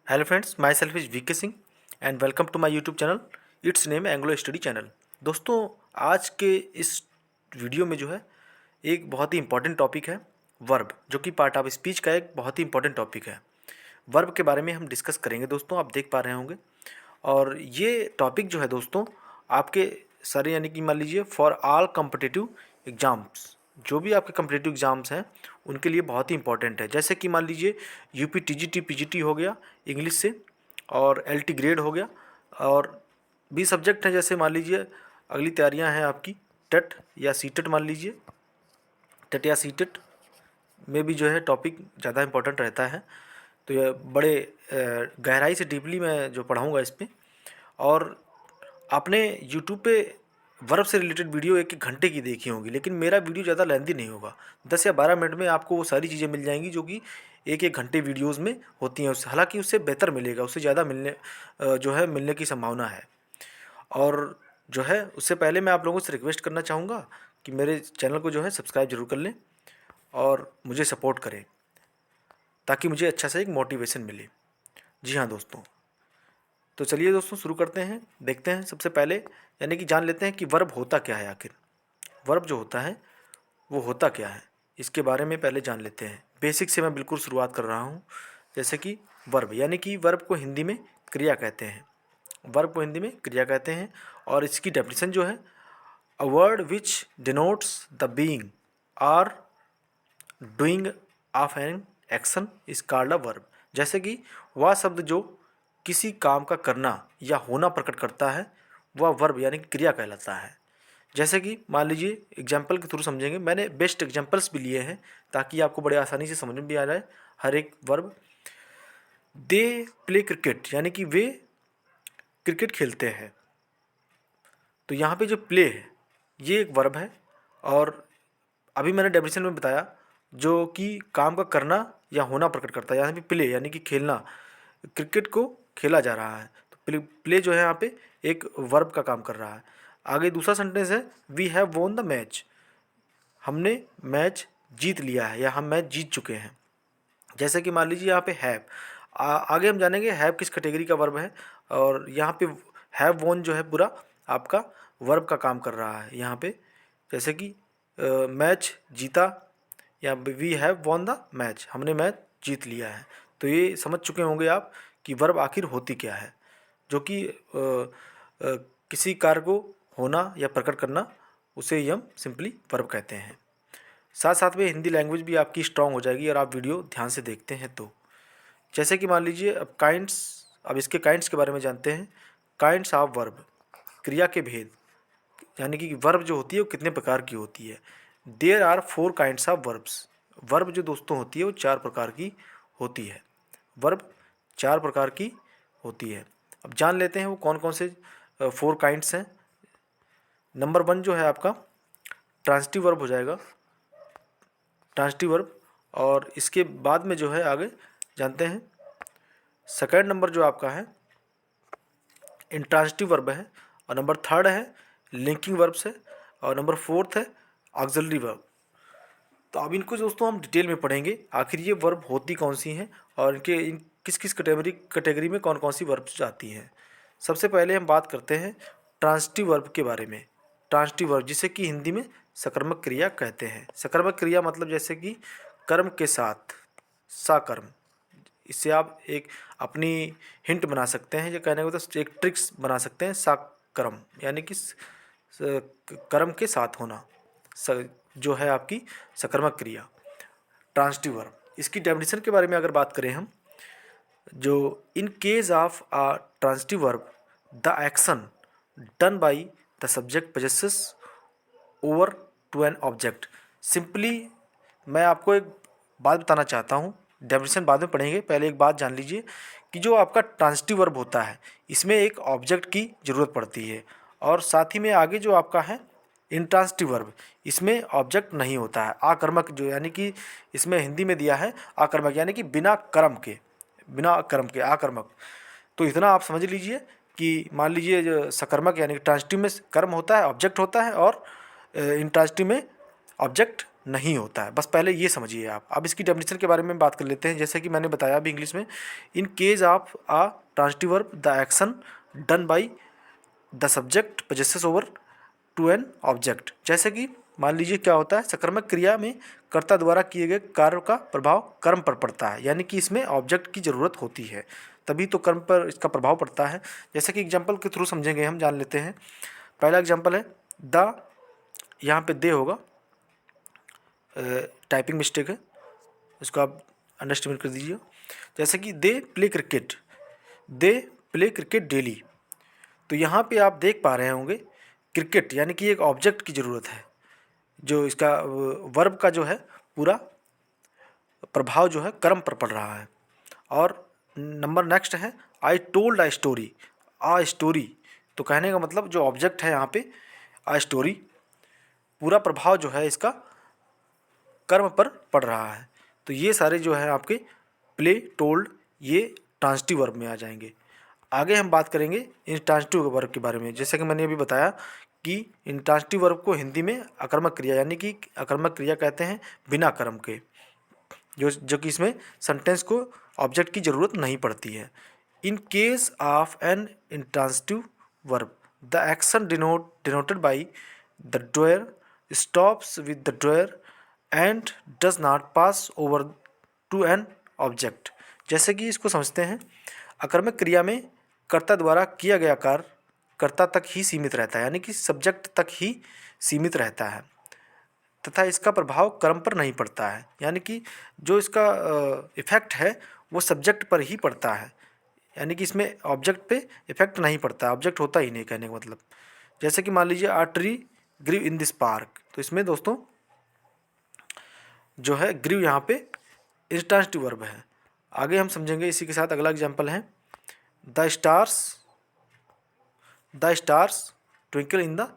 Hello friends, myself is VK Singh and welcome to my YouTube channel. It's name Anglo study channel. दोस्तों, आज के इस video में जो है एक बहुत ही इंपॉर्टेंट टॉपिक है वर्ब, जो कि पार्ट ऑफ स्पीच का एक बहुत ही इंपॉर्टेंट टॉपिक है। वर्ब के बारे में हम डिस्कस करेंगे दोस्तों, आप देख पा रहे होंगे। और ये टॉपिक जो है दोस्तों आपके सारे यानी कि मान लीजिए फॉर ऑल कॉम्पिटिटिव एग्ज़ाम्स, जो भी आपके कॉम्पिटिटिव एग्ज़ाम्स हैं उनके लिए बहुत ही इंपॉर्टेंट है। जैसे कि मान लीजिए यूपी टीजीटी पीजीटी हो गया इंग्लिश से, और एलटी ग्रेड हो गया, और भी सब्जेक्ट हैं। जैसे मान लीजिए अगली तैयारियां हैं आपकी टेट या सीटेट, मान लीजिए टेट या सीटेट में भी जो है टॉपिक ज़्यादा इंपॉर्टेंट रहता है। तो ये बड़े गहराई से डीपली मैं जो पढ़ाऊँगा इस पर। और आपने यूट्यूब पे वर्ब से रिलेटेड वीडियो 1-1 घंटे की देखी होंगी, लेकिन मेरा वीडियो ज़्यादा लेंथी नहीं होगा। 10 या 12 मिनट में आपको वो सारी चीज़ें मिल जाएंगी जो कि 1-1 घंटे वीडियोस में होती हैं। उससे हालांकि उससे बेहतर मिलेगा, उससे ज़्यादा जो है मिलने की संभावना है। और जो है उससे पहले मैं आप लोगों से रिक्वेस्ट करना चाहूँगा कि मेरे चैनल को जो है सब्सक्राइब जरूर कर लें और मुझे सपोर्ट करें, ताकि मुझे अच्छा सा एक मोटिवेशन मिले। जी हाँ दोस्तों, तो चलिए दोस्तों शुरू करते हैं। देखते हैं सबसे पहले यानी कि जान लेते हैं कि वर्ब होता क्या है। आखिर वर्ब जो होता है वो होता क्या है, इसके बारे में पहले जान लेते हैं। बेसिक से मैं बिल्कुल शुरुआत कर रहा हूँ। जैसे कि वर्ब यानी कि वर्ब को हिंदी में क्रिया कहते हैं। वर्ब को हिंदी में क्रिया कहते हैं, और इसकी डेफिनेशन जो है a word which denotes the being or doing of an action is called a verb. जैसे कि वह शब्द जो किसी काम का करना या होना प्रकट करता है वह वर्ब यानी कि क्रिया कहलाता है। जैसे कि मान लीजिए एग्जाम्पल के थ्रू समझेंगे, मैंने बेस्ट एग्जाम्पल्स भी लिए हैं ताकि आपको बड़े आसानी से समझ में भी आ जाए हर एक वर्ब। दे प्ले क्रिकेट यानी कि वे क्रिकेट खेलते हैं। तो यहाँ पे जो प्ले है ये एक वर्ब है, और अभी मैंने डेफिनेशन में बताया जो कि काम का करना या होना प्रकट करता है। यहाँ पे प्ले यानी कि खेलना, क्रिकेट को खेला जा रहा है, तो प्ले जो है यहाँ पे एक वर्ब का काम कर रहा है। आगे दूसरा सेंटेंस है we have won the match, हमने मैच जीत लिया है या हम मैच जीत चुके हैं। जैसे कि मान लीजिए यहाँ पे हैव, आगे हम जानेंगे हैव किस कैटेगरी का वर्ब है। और यहाँ पे हैव वोन जो है पूरा आपका वर्ब का काम कर रहा है यहाँ पे। जैसे कि मैच जीता, या we have won the match, हमने मैच जीत लिया है। तो ये समझ चुके होंगे आप कि वर्ब आखिर होती क्या है, जो कि किसी कार्य को होना या प्रकट करना, उसे ही हम सिंपली वर्ब कहते हैं। साथ साथ में हिंदी लैंग्वेज भी आपकी स्ट्रांग हो जाएगी और आप वीडियो ध्यान से देखते हैं तो। जैसे कि मान लीजिए अब इसके काइंड्स के बारे में जानते हैं। काइंड्स ऑफ वर्ब, क्रिया के भेद, यानी कि वर्ब जो होती है वो कितने प्रकार की होती है। There are 4 kinds of verbs. Verb जो दोस्तों होती है वो 4 प्रकार की होती है। वर्ब 4 प्रकार की होती है। अब जान लेते हैं वो कौन कौन से 4 काइंड्स हैं। नंबर 1 जो है आपका ट्रांजिटिव वर्ब हो जाएगा, ट्रांजिटिव वर्ब। और इसके बाद में जो है आगे जानते हैं सेकंड नंबर जो आपका है इंट्रांजिटिव वर्ब है, और नंबर 3 है लिंकिंग वर्ब्स है, और नंबर 4 है ऑक्सिलरी वर्ब। तो अब इनको दोस्तों हम डिटेल में पढ़ेंगे आखिर ये वर्ब होती कौन सी हैं और इन किस किस कैटेगरी में कौन कौन सी वर्ब्स आती हैं। सबसे पहले हम बात करते हैं ट्रांजिटिव वर्ब के बारे में। ट्रांजिटिव वर्ब जिसे कि हिंदी में सकर्मक क्रिया कहते हैं। सकर्मक क्रिया मतलब जैसे कि कर्म के साथ साकर्म। इससे आप एक अपनी हिंट बना सकते हैं, जो कहने को तो एक ट्रिक्स बना सकते हैं। साकर्म यानी कि कर्म के साथ होना, जो है आपकी सकर्मक क्रिया ट्रांजिटिव वर्ब। इसकी डेफिनेशन के बारे में अगर बात करें हम, जो in case of a transitive verb the action done by the subject possesses over to an object. Simply मैं आपको एक बात बताना चाहता हूँ, डेफिनेशन बाद में पढ़ेंगे, पहले एक बात जान लीजिए कि जो आपका ट्रांजिटिव वर्ब होता है इसमें एक ऑब्जेक्ट की ज़रूरत पड़ती है, और साथ ही में आगे जो आपका है इंट्रांजिटिव वर्ब, इसमें ऑब्जेक्ट नहीं होता है। आकर्मक जो यानी कि इसमें हिंदी में दिया है आकर्मक, यानी कि बिना कर्म के आकर्मक। तो इतना आप समझ लीजिए कि मान लीजिए जो सकर्मक यानी कि ट्रांजिटिव में कर्म होता है, ऑब्जेक्ट होता है, और इंट्रांजिटिव में ऑब्जेक्ट नहीं होता है। बस पहले ये समझिए आप। अब इसकी डेफिनेशन के बारे में बात कर लेते हैं। जैसे कि मैंने बताया अभी इंग्लिश में, in case of a transitive verb the action done by the subject possesses over to an object. जैसे कि मान लीजिए क्या होता है, सकर्मक क्रिया में कर्ता द्वारा किए गए कार्य का प्रभाव कर्म पर पड़ता है, यानी कि इसमें ऑब्जेक्ट की ज़रूरत होती है, तभी तो कर्म पर इसका प्रभाव पड़ता है। जैसे कि एग्जाम्पल के थ्रू समझेंगे, हम जान लेते हैं। पहला एग्जाम्पल है द, यहाँ पे दे होगा, टाइपिंग मिस्टेक है, इसको आप अंडरस्टैंड कर दीजिए। जैसे कि they play cricket, they play cricket daily. तो यहाँ पे आप देख पा रहे होंगे क्रिकेट यानी कि एक ऑब्जेक्ट की ज़रूरत है, जो इसका वर्ब का जो है पूरा प्रभाव जो है कर्म पर पड़ रहा है। और नंबर नेक्स्ट है आई टोल्ड आ स्टोरी। तो कहने का मतलब जो ऑब्जेक्ट है यहाँ पे आ स्टोरी, पूरा प्रभाव जो है इसका कर्म पर पड़ रहा है। तो ये सारे जो है आपके प्ले, टोल्ड, ये ट्रांजिटिव वर्ब में आ जाएंगे। आगे हम बात करेंगे इंट्रांजिटिव वर्ब के बारे में। जैसे कि मैंने अभी बताया कि इंट्रांजिटिव वर्ब को हिंदी में अकर्मक क्रिया यानी कि अकर्मक क्रिया कहते हैं बिना कर्म के, जो कि इसमें सेंटेंस को ऑब्जेक्ट की ज़रूरत नहीं पड़ती है। In case of an intransitive verb the action denoted by the doer stops with the doer and does not pass over to an object. जैसे कि इसको समझते हैं, अकर्मक क्रिया में कर्ता द्वारा किया गया कार्य कर्ता तक ही सीमित रहता है, यानी कि सब्जेक्ट तक ही सीमित रहता है, तथा इसका प्रभाव कर्म पर नहीं पड़ता है, यानी कि जो इसका इफेक्ट है वो सब्जेक्ट पर ही पड़ता है, यानी कि इसमें ऑब्जेक्ट पे इफेक्ट नहीं पड़ता, ऑब्जेक्ट होता ही नहीं, कहने का मतलब। जैसे कि मान लीजिए a tree grew in this park, तो इसमें दोस्तों जो है ग्रीव यहाँ पे इंट्रांजिटिव वर्ब है। आगे हम समझेंगे इसी के साथ। अगला एग्जाम्पल है the stars twinkle in the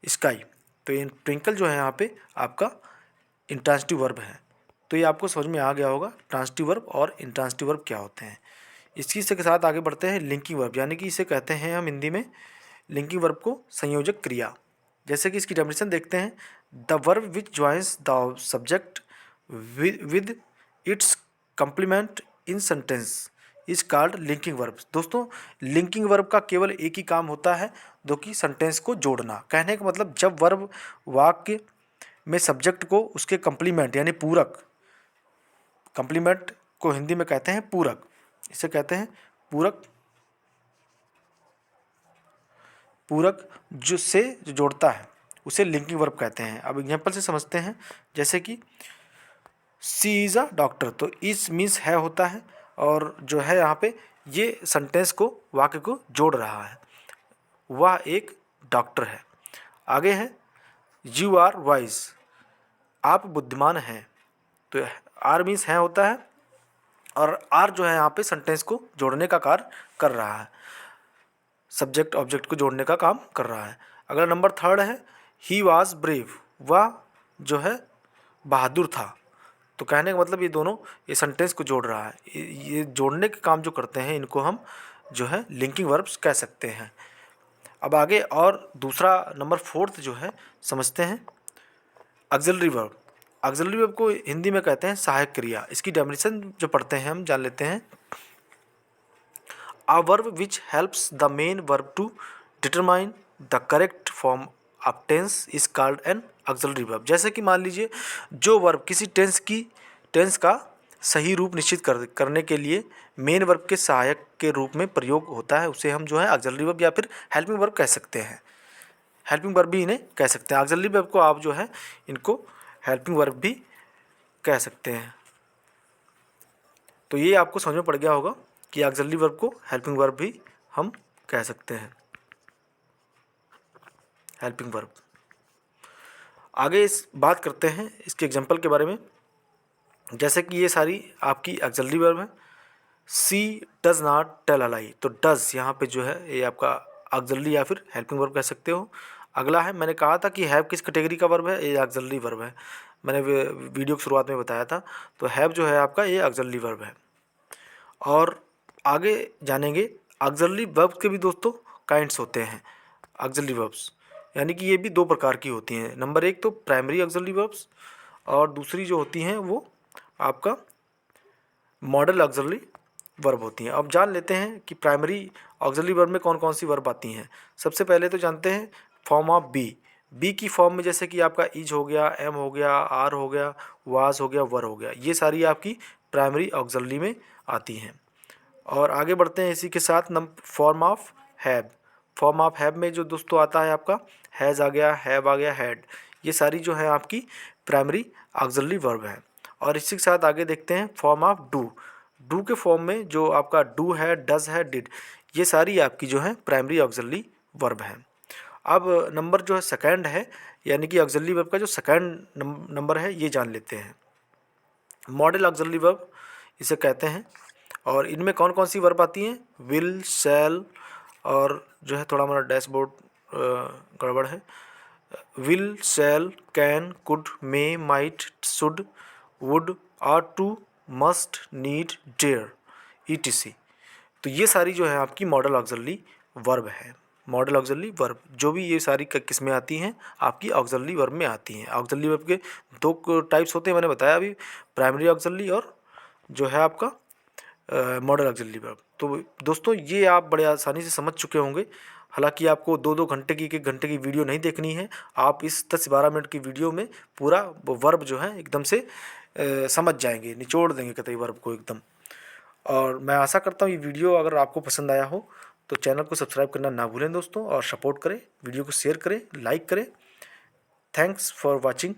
sky. तो ये ट्विंकल जो है यहाँ पे आपका इंट्रांजिटिव वर्ब है। तो ये आपको समझ में आ गया होगा ट्रांजिटिव वर्ब और इंट्रांजिटिव वर्ब क्या होते हैं। इसी के साथ आगे बढ़ते हैं लिंकिंग वर्ब, यानी कि इसे कहते हैं हम हिंदी में लिंकिंग वर्ब को संयोजक क्रिया। जैसे कि इसकी डेफिनेशन देखते हैं, the verb which joins the subject with its complement in sentence is called linking verb. दोस्तों लिंकिंग वर्ब का केवल एक ही काम होता है, जो कि सेंटेंस को जोड़ना। कहने का मतलब जब वर्ब वाक्य में सब्जेक्ट को उसके कंप्लीमेंट यानी पूरक, कंप्लीमेंट को हिंदी में कहते हैं पूरक, इसे कहते हैं पूरक, पूरक जो जोड़ता है उसे लिंकिंग वर्ब कहते हैं। अब एग्जांपल से समझते हैं। जैसे कि सी इज़ अ डॉक्टर, तो इज मीन्स है होता है, और जो है यहाँ पे ये सेंटेंस को, वाक्य को जोड़ रहा है, वह एक डॉक्टर है। आगे है यू आर वाइज, आप बुद्धिमान हैं, तो आर मीन्स है होता है, और आर जो है यहाँ पे सेंटेंस को जोड़ने का कार्य कर रहा है, सब्जेक्ट ऑब्जेक्ट को जोड़ने का काम कर रहा है। अगला नंबर थर्ड है ही वॉज ब्रेव, वह जो है बहादुर था। तो कहने का मतलब ये दोनों ये सेंटेंस को जोड़ रहा है, ये जोड़ने के काम जो करते हैं इनको हम जो है लिंकिंग वर्ब्स कह सकते हैं। अब आगे और दूसरा नंबर फोर्थ जो है समझते हैं ऑक्सिलरी वर्ब। ऑक्सिलरी वर्ब को हिंदी में कहते हैं सहायक क्रिया। इसकी डेफिनेशन जो पढ़ते हैं हम जान लेते हैं। A verb which helps the main verb to determine the correct form of tense is called an auxiliary verb। जैसे कि मान लीजिए जो वर्ब किसी टेंस का सही रूप निश्चित करने के लिए मेन वर्ब के सहायक के रूप में प्रयोग होता है, उसे हम जो है ऑक्सिलरी वर्ब या फिर हेल्पिंग वर्ब कह सकते हैं। हेल्पिंग वर्ब भी इन्हें कह सकते हैं। ऑक्सिलरी वर्ब को आप जो है इनको हेल्पिंग वर्ब भी कह सकते हैं। तो ये आपको समझ में पड़ गया होगा कि ऑक्सिलरी वर्ब को हेल्पिंग वर्ब भी हम कह सकते हैं, हेल्पिंग वर्ब। आगे इस बात करते हैं इसके एग्जांपल के बारे में। जैसे कि ये सारी आपकी ऑक्सिलरी वर्ब है। सी डज नॉट टेल अ लाई, तो डज यहाँ पे जो है ये आपका ऑक्सिलरी या फिर हेल्पिंग वर्ब कह सकते हो। अगला है, मैंने कहा था कि हैव किस कैटेगरी का वर्ब है, ये ऑक्सिलरी वर्ब है, मैंने वीडियो की शुरुआत में बताया था। तो हैव जो है आपका ये ऑक्सिलरी वर्ब है। और आगे जानेंगे ऑक्सिलरी वर्ब्स के भी दोस्तों काइंड्स होते हैं। ऑक्सिलरी वर्ब्स यानी कि ये भी दो प्रकार की होती हैं। नंबर एक तो प्राइमरी ऑक्सिलरी वर्ब्स और दूसरी जो होती हैं वो आपका मॉडल ऑक्सिलरी वर्ब होती हैं। अब जान लेते हैं कि प्राइमरी ऑक्सिलरी वर्ब में कौन कौन सी वर्ब आती हैं। सबसे पहले तो जानते हैं फॉर्म ऑफ बी की फॉर्म में जैसे कि आपका इज हो गया, एम हो गया, आर हो गया, वाज हो गया, वर हो गया, ये सारी आपकी प्राइमरी ऑक्सिलरी में आती हैं। और आगे बढ़ते हैं इसी के साथ form of have. Form of have में जो दोस्तों आता है आपका हैज़ आ गया, हैव आ गया, हैड, ये सारी जो है आपकी प्राइमरी ऑक्सिलरी वर्ब है। और इसी के साथ आगे देखते हैं फॉर्म ऑफ डू के फॉर्म में जो आपका डू है, डज है, डिड, ये सारी आपकी जो है प्राइमरी ऑक्सिलरी वर्ब है। अब नंबर जो है सेकंड है, यानी कि ऑक्सिलरी वर्ब का जो सेकंड नंबर है ये जान लेते हैं। मॉडल ऑक्सिलरी वर्ब इसे कहते हैं। और इनमें कौन कौन सी वर्ब आती हैं, विल, शैल, और जो है थोड़ा हमारा डैशबोर्ड गड़बड़ है, will, shall, can, could, may, might, should, would, are to, must, need, dare, etc. तो ये सारी जो है आपकी मॉडल ऑक्सिलरी वर्ब है। मॉडल ऑक्सिलरी वर्ब जो भी ये सारी किस्में आती हैं आपकी ऑक्सिलरी वर्ब में आती हैं। ऑक्सिलरी वर्ब के दो टाइप्स होते हैं, मैंने बताया अभी, प्राइमरी ऑक्सिलरी और जो है आपका मॉडल ऑक्सिलरी वर्ब। तो दोस्तों ये आप बड़े आसानी से समझ चुके होंगे। हालांकि आपको 2-2 घंटे की 1-1 घंटे की वीडियो नहीं देखनी है, आप इस 10-12 मिनट की वीडियो में पूरा वर्ब जो है एकदम से समझ जाएंगे, निचोड़ देंगे कतई वर्ब को एकदम। और मैं आशा करता हूँ ये वीडियो अगर आपको पसंद आया हो तो चैनल को सब्सक्राइब करना ना भूलें दोस्तों, और सपोर्ट करें, वीडियो को शेयर करें, लाइक करें। Thanks for watching.